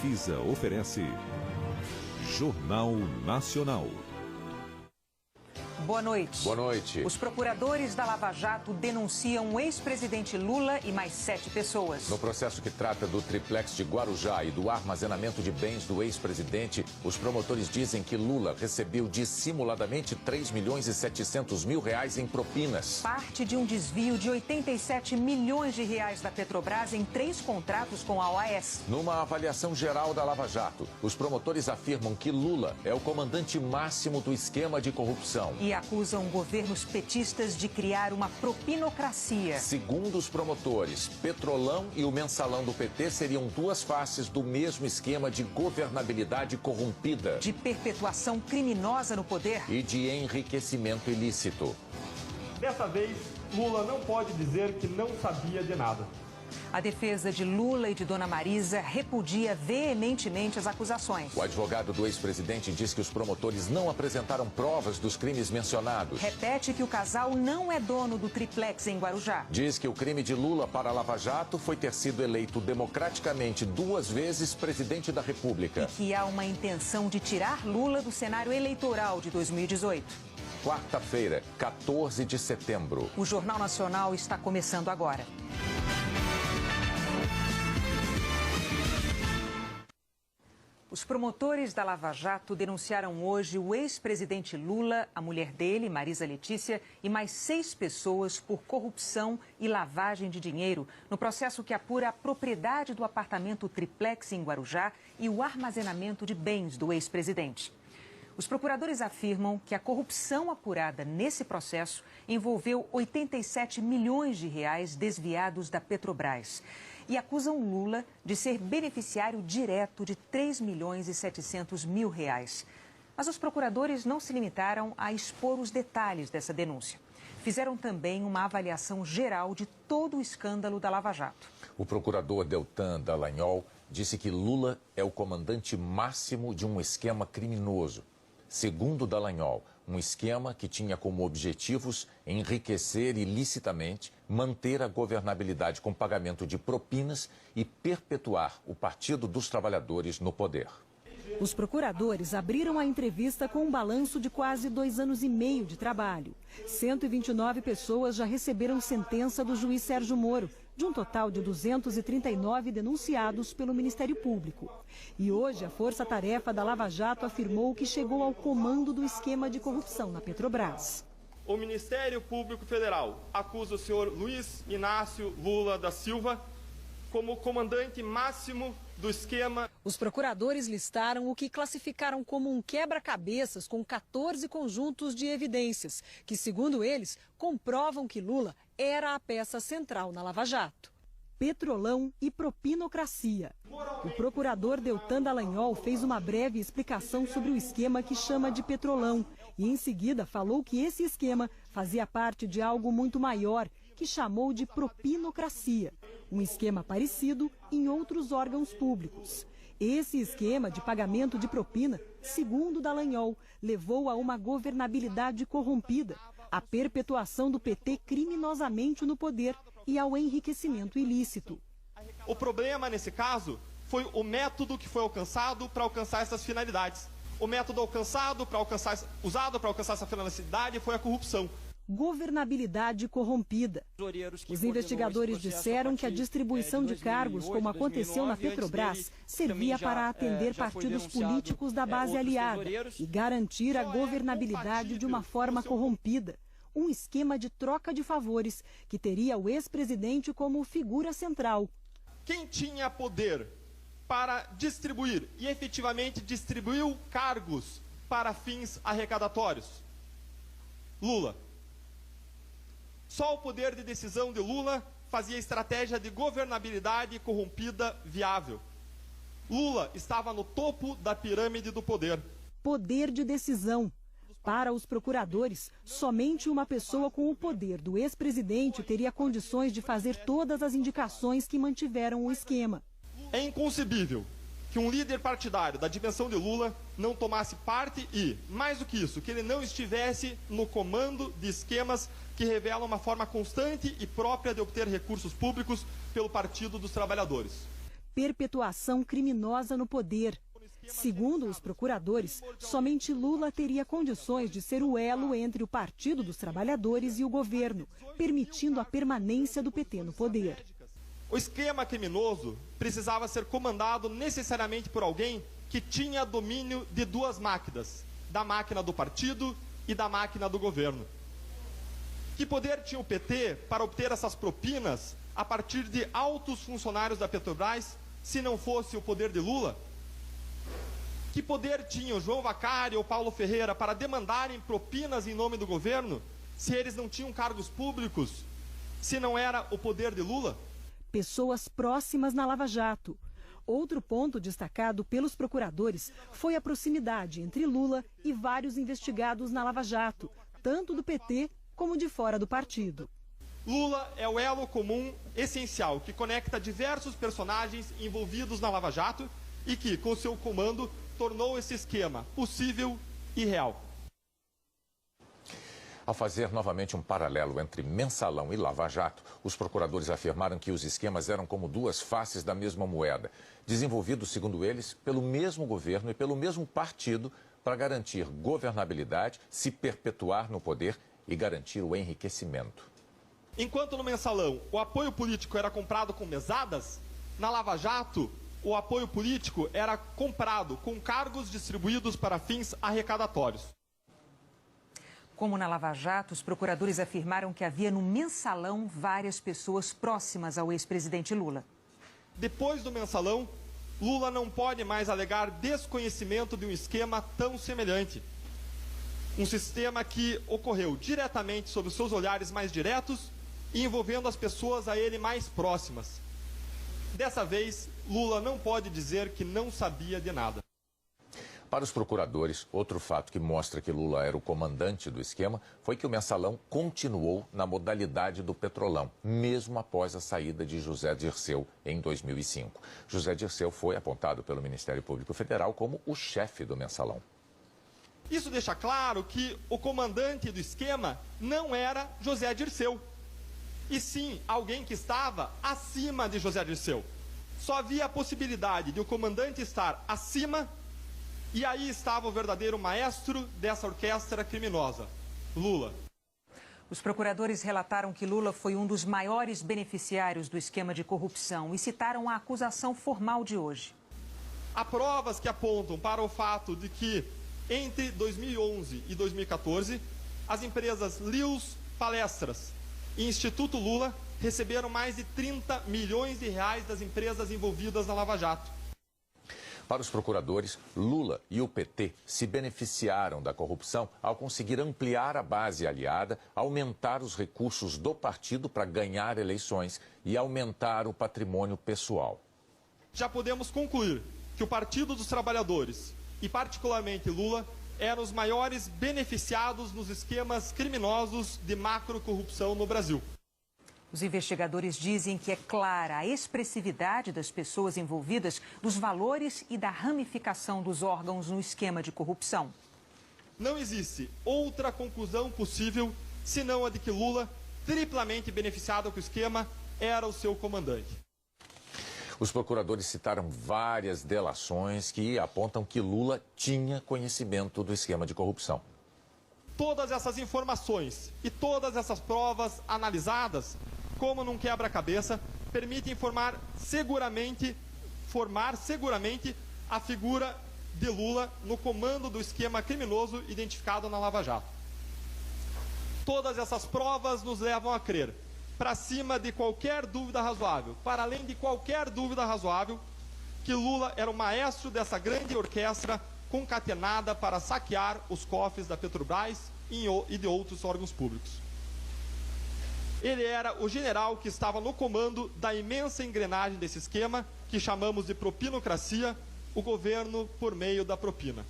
Anvisa oferece Jornal Nacional. Boa noite. Boa noite. Os procuradores da Lava Jato denunciam o ex-presidente Lula e mais 7 pessoas. No processo que trata do triplex de Guarujá e do armazenamento de bens do ex-presidente, os promotores dizem que Lula recebeu dissimuladamente 3 milhões e 700 mil reais em propinas. Parte de um desvio de 87 milhões de reais da Petrobras em 3 contratos com a OAS. Numa avaliação geral da Lava Jato, os promotores afirmam que Lula é o comandante máximo do esquema de corrupção. E acusam governos petistas de criar uma propinocracia. Segundo os promotores, Petrolão e o Mensalão do PT seriam duas faces do mesmo esquema de governabilidade corrompida. De perpetuação criminosa no poder. E de enriquecimento ilícito. Dessa vez, Lula não pode dizer que não sabia de nada. A defesa de Lula e de Dona Marisa repudia veementemente as acusações. O advogado do ex-presidente diz que os promotores não apresentaram provas dos crimes mencionados. Repete que o casal não é dono do triplex em Guarujá. Diz que o crime de Lula para a Lava Jato foi ter sido eleito democraticamente 2 vezes presidente da República. E que há uma intenção de tirar Lula do cenário eleitoral de 2018. Quarta-feira, 14 de setembro. O Jornal Nacional está começando agora. Os promotores da Lava Jato denunciaram hoje o ex-presidente Lula, a mulher dele, Marisa Letícia, e mais 6 pessoas por corrupção e lavagem de dinheiro no processo que apura a propriedade do apartamento triplex em Guarujá e o armazenamento de bens do ex-presidente. Os procuradores afirmam que a corrupção apurada nesse processo envolveu 87 milhões de reais desviados da Petrobras. E acusam Lula de ser beneficiário direto de 3 milhões e 700 mil reais. Mas os procuradores não se limitaram a expor os detalhes dessa denúncia. Fizeram também uma avaliação geral de todo o escândalo da Lava Jato. O procurador Deltan Dallagnol disse que Lula é o comandante máximo de um esquema criminoso. Segundo Dallagnol, um esquema que tinha como objetivos enriquecer ilicitamente, manter a governabilidade com pagamento de propinas e perpetuar o Partido dos Trabalhadores no poder. Os procuradores abriram a entrevista com um balanço de quase 2 anos e meio de trabalho. 129 pessoas já receberam sentença do juiz Sérgio Moro, de um total de 239 denunciados pelo Ministério Público. E hoje a Força-Tarefa da Lava Jato afirmou que chegou ao comando do esquema de corrupção na Petrobras. O Ministério Público Federal acusa o senhor Luiz Inácio Lula da Silva como comandante máximo do esquema. Os procuradores listaram o que classificaram como um quebra-cabeças com 14 conjuntos de evidências, que, segundo eles, comprovam que Lula era a peça central na Lava Jato. Petrolão e propinocracia. O procurador Deltan Dallagnol fez uma breve explicação sobre o esquema que chama de Petrolão e, em seguida, falou que esse esquema fazia parte de algo muito maior, que chamou de propinocracia, um esquema parecido em outros órgãos públicos. Esse esquema de pagamento de propina, segundo Dallagnol, levou a uma governabilidade corrompida, à perpetuação do PT criminosamente no poder e ao enriquecimento ilícito. O problema, nesse caso, foi o método que foi alcançado para alcançar essas finalidades. O método usado para alcançar essa finalidade foi a corrupção. Governabilidade corrompida. Os investigadores disseram que a distribuição de cargos, como aconteceu na Petrobras, servia para atender partidos políticos da base aliada e garantir a governabilidade de uma forma corrompida. Um esquema de troca de favores que teria o ex-presidente como figura central. Quem tinha poder para distribuir e efetivamente distribuiu cargos para fins arrecadatórios? Lula. Só o poder de decisão de Lula fazia estratégia de governabilidade corrompida viável. Lula estava no topo da pirâmide do poder. Poder de decisão. Para os procuradores, somente uma pessoa com o poder do ex-presidente teria condições de fazer todas as indicações que mantiveram o esquema. É inconcebível que um líder partidário da dimensão de Lula não tomasse parte e, mais do que isso, que ele não estivesse no comando de esquemas que revelam uma forma constante e própria de obter recursos públicos pelo Partido dos Trabalhadores. perpetuação criminosa no poder. Segundo os procuradores, somente Lula teria condições de ser o elo entre o Partido dos Trabalhadores e o governo, permitindo a permanência do PT no poder. O esquema criminoso precisava ser comandado necessariamente por alguém que tinha domínio de duas máquinas, da máquina do partido e da máquina do governo. Que poder tinha o PT para obter essas propinas a partir de altos funcionários da Petrobras, se não fosse o poder de Lula? Que poder tinha o João Vacari ou Paulo Ferreira para demandarem propinas em nome do governo, se eles não tinham cargos públicos, se não era o poder de Lula? Pessoas próximas na Lava Jato. Outro ponto destacado pelos procuradores foi a proximidade entre Lula e vários investigados na Lava Jato, tanto do PT como de fora do partido. Lula é o elo comum essencial que conecta diversos personagens envolvidos na Lava Jato e que, com seu comando, tornou esse esquema possível e real. Ao fazer novamente um paralelo entre Mensalão e Lava Jato, os procuradores afirmaram que os esquemas eram como duas faces da mesma moeda, desenvolvidos, segundo eles, pelo mesmo governo e pelo mesmo partido para garantir governabilidade, se perpetuar no poder e garantir o enriquecimento. Enquanto no Mensalão o apoio político era comprado com mesadas, na Lava Jato o apoio político era comprado com cargos distribuídos para fins arrecadatórios. Como na Lava Jato, os procuradores afirmaram que havia no Mensalão várias pessoas próximas ao ex-presidente Lula. Depois do Mensalão, Lula não pode mais alegar desconhecimento de um esquema tão semelhante. Um sistema que ocorreu diretamente sob os seus olhares mais diretos e envolvendo as pessoas a ele mais próximas. Dessa vez, Lula não pode dizer que não sabia de nada. Para os procuradores, outro fato que mostra que Lula era o comandante do esquema foi que o Mensalão continuou na modalidade do Petrolão, mesmo após a saída de José Dirceu em 2005. José Dirceu foi apontado pelo Ministério Público Federal como o chefe do Mensalão. Isso deixa claro que o comandante do esquema não era José Dirceu, e sim alguém que estava acima de José Dirceu. Só havia a possibilidade de o comandante estar acima, e aí estava o verdadeiro maestro dessa orquestra criminosa, Lula. Os procuradores relataram que Lula foi um dos maiores beneficiários do esquema de corrupção e citaram a acusação formal de hoje. Há provas que apontam para o fato de que, entre 2011 e 2014, as empresas Lius Palestras e Instituto Lula receberam mais de 30 milhões de reais das empresas envolvidas na Lava Jato. Para os procuradores, Lula e o PT se beneficiaram da corrupção ao conseguir ampliar a base aliada, aumentar os recursos do partido para ganhar eleições e aumentar o patrimônio pessoal. Já podemos concluir que o Partido dos Trabalhadores, e particularmente Lula, eram os maiores beneficiados nos esquemas criminosos de macrocorrupção no Brasil. Os investigadores dizem que é clara a expressividade das pessoas envolvidas, dos valores e da ramificação dos órgãos no esquema de corrupção. Não existe outra conclusão possível senão a de que Lula, triplamente beneficiado com o esquema, era o seu comandante. Os procuradores citaram várias delações que apontam que Lula tinha conhecimento do esquema de corrupção. Todas essas informações e todas essas provas analisadas, como num quebra-cabeça, permitem formar seguramente a figura de Lula no comando do esquema criminoso identificado na Lava Jato. Todas essas provas nos levam a crer, para cima de qualquer dúvida razoável, para além de qualquer dúvida razoável, que Lula era o maestro dessa grande orquestra concatenada para saquear os cofres da Petrobras e de outros órgãos públicos. Ele era o general que estava no comando da imensa engrenagem desse esquema, que chamamos de propinocracia, o governo por meio da propina.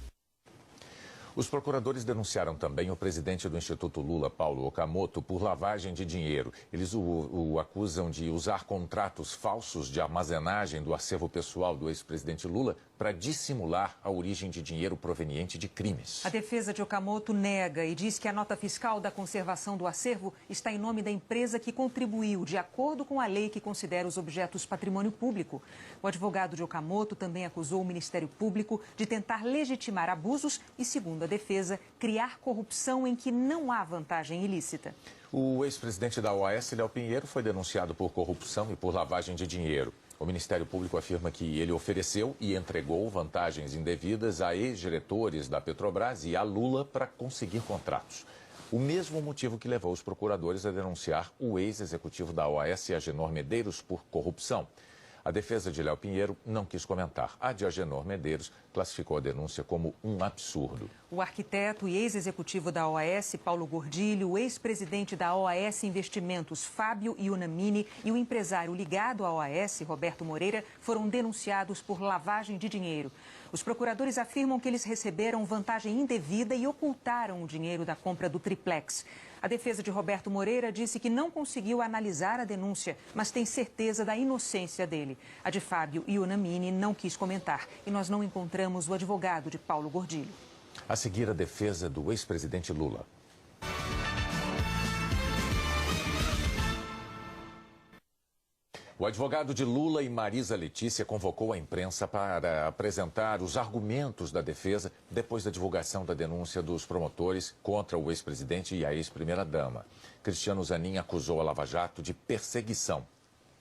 Os procuradores denunciaram também o presidente do Instituto Lula, Paulo Okamoto, por lavagem de dinheiro. Eles o acusam de usar contratos falsos de armazenagem do acervo pessoal do ex-presidente Lula para dissimular a origem de dinheiro proveniente de crimes. A defesa de Okamoto nega e diz que a nota fiscal da conservação do acervo está em nome da empresa que contribuiu, de acordo com a lei que considera os objetos patrimônio público. O advogado de Okamoto também acusou o Ministério Público de tentar legitimar abusos e, segundo a defesa, criar corrupção em que não há vantagem ilícita. O ex-presidente da OAS, Léo Pinheiro, foi denunciado por corrupção e por lavagem de dinheiro. O Ministério Público afirma que ele ofereceu e entregou vantagens indevidas a ex-diretores da Petrobras e a Lula para conseguir contratos. O mesmo motivo que levou os procuradores a denunciar o ex-executivo da OAS, Agenor Medeiros, por corrupção. A defesa de Léo Pinheiro não quis comentar. A de Agenor Medeiros classificou a denúncia como um absurdo. O arquiteto e ex-executivo da OAS, Paulo Gordilho, o ex-presidente da OAS Investimentos, Fábio Iunamini, e o empresário ligado à OAS, Roberto Moreira, foram denunciados por lavagem de dinheiro. Os procuradores afirmam que eles receberam vantagem indevida e ocultaram o dinheiro da compra do triplex. A defesa de Roberto Moreira disse que não conseguiu analisar a denúncia, mas tem certeza da inocência dele. A de Fábio Iunamini não quis comentar e nós não encontramos o advogado de Paulo Gordilho. A seguir, a defesa do ex-presidente Lula. O advogado de Lula e Marisa Letícia convocou a imprensa para apresentar os argumentos da defesa depois da divulgação da denúncia dos promotores contra o ex-presidente e a ex-primeira-dama. Cristiano Zanin acusou a Lava Jato de perseguição.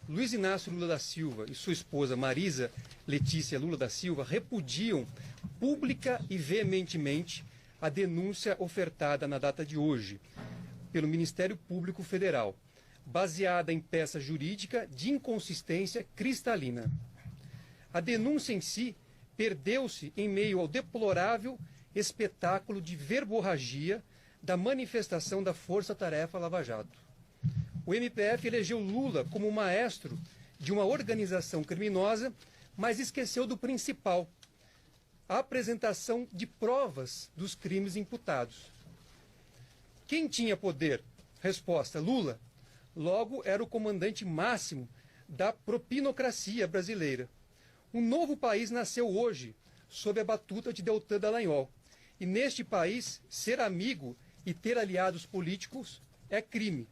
Luiz Inácio Lula da Silva e sua esposa Marisa Letícia Lula da Silva repudiam pública e veementemente a denúncia ofertada na data de hoje pelo Ministério Público Federal, baseada em peça jurídica de inconsistência cristalina. A denúncia em si perdeu-se em meio ao deplorável espetáculo de verborragia da manifestação da Força-Tarefa Lava Jato. O MPF elegeu Lula como maestro de uma organização criminosa, mas esqueceu do principal: a apresentação de provas dos crimes imputados. Quem tinha poder? Resposta: Lula. Logo, era o comandante máximo da propinocracia brasileira. Um novo país nasceu hoje, sob a batuta de Deltan Dallagnol. E neste país, ser amigo e ter aliados políticos é crime.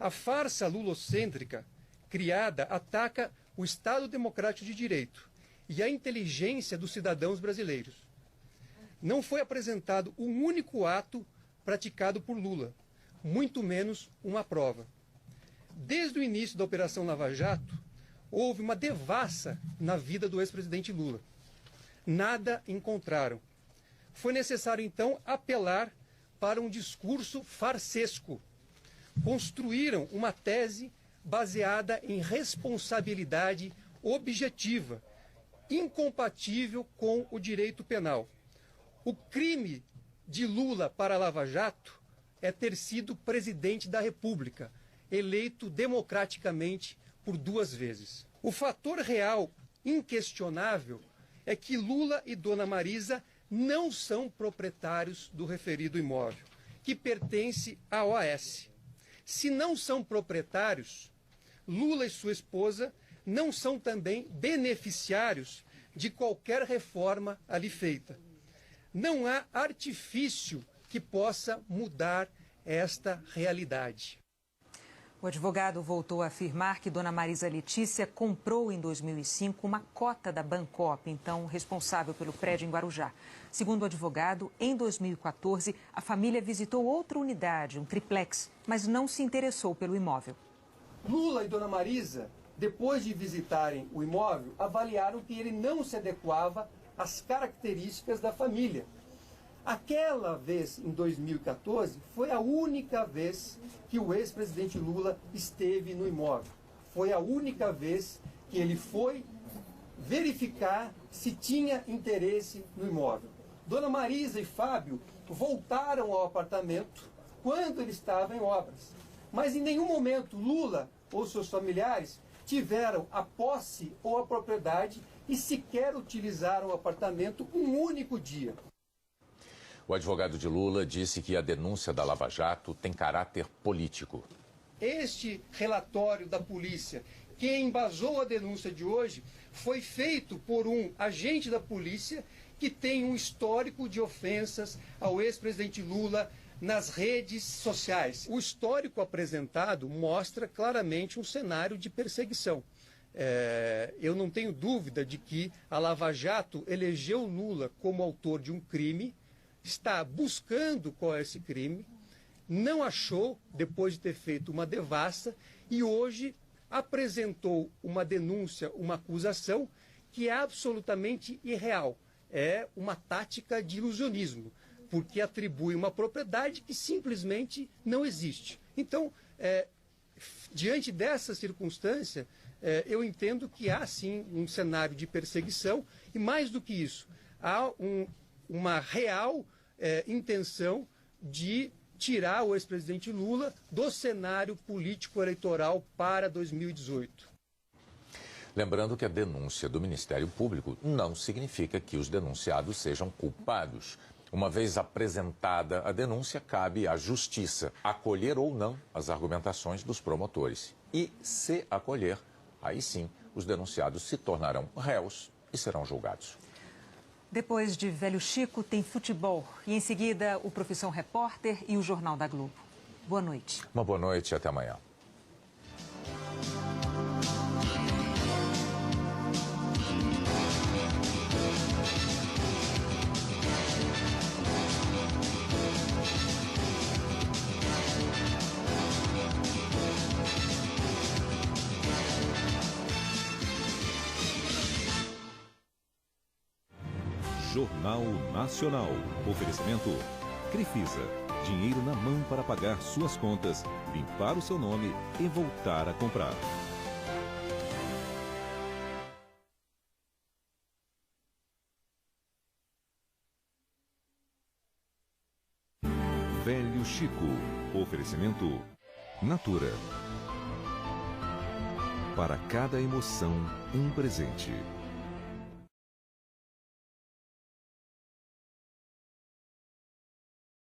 A farsa lulocêntrica criada ataca o Estado Democrático de Direito e a inteligência dos cidadãos brasileiros. Não foi apresentado um único ato praticado por Lula, muito menos uma prova. Desde o início da Operação Lava Jato, houve uma devassa na vida do ex-presidente Lula. Nada encontraram. Foi necessário, então, apelar para um discurso farsesco. Construíram uma tese baseada em responsabilidade objetiva, incompatível com o direito penal. O crime de Lula para a Lava Jato é ter sido presidente da República, eleito democraticamente por 2 vezes. O fator real, inquestionável, é que Lula e Dona Marisa não são proprietários do referido imóvel, que pertence à OAS. Se não são proprietários, Lula e sua esposa não são também beneficiários de qualquer reforma ali feita. Não há artifício que possa mudar esta realidade. O advogado voltou a afirmar que Dona Marisa Letícia comprou em 2005 uma cota da Bancop, então responsável pelo prédio em Guarujá. Segundo o advogado, em 2014, a família visitou outra unidade, um triplex, mas não se interessou pelo imóvel. Lula e Dona Marisa, depois de visitarem o imóvel, avaliaram que ele não se adequava às características da família. Aquela vez, em 2014, foi a única vez que o ex-presidente Lula esteve no imóvel. Foi a única vez que ele foi verificar se tinha interesse no imóvel. Dona Marisa e Fábio voltaram ao apartamento quando ele estava em obras. Mas em nenhum momento Lula ou seus familiares tiveram a posse ou a propriedade e sequer utilizaram o apartamento um único dia. O advogado de Lula disse que a denúncia da Lava Jato tem caráter político. Este relatório da polícia, que embasou a denúncia de hoje, foi feito por um agente da polícia que tem um histórico de ofensas ao ex-presidente Lula nas redes sociais. O histórico apresentado mostra claramente um cenário de perseguição. Eu não tenho dúvida de que a Lava Jato elegeu Lula como autor de um crime, está buscando qual é esse crime, não achou, depois de ter feito uma devassa, e hoje apresentou uma denúncia, uma acusação que é absolutamente irreal. É uma tática de ilusionismo, porque atribui uma propriedade que simplesmente não existe. Então, diante dessa circunstância, eu entendo que há sim um cenário de perseguição e, mais do que isso, há uma real intenção de tirar o ex-presidente Lula do cenário político-eleitoral para 2018. Lembrando que a denúncia do Ministério Público não significa que os denunciados sejam culpados. Uma vez apresentada a denúncia, cabe à Justiça acolher ou não as argumentações dos promotores. E, se acolher, aí sim, os denunciados se tornarão réus e serão julgados. Depois de Velho Chico, tem futebol. E em seguida, o Profissão Repórter e o Jornal da Globo. Boa noite. Uma boa noite e até amanhã. Jornal Nacional. Oferecimento Crefisa. Dinheiro na mão para pagar suas contas, limpar o seu nome e voltar a comprar. Velho Chico. Oferecimento Natura. Para cada emoção, um presente.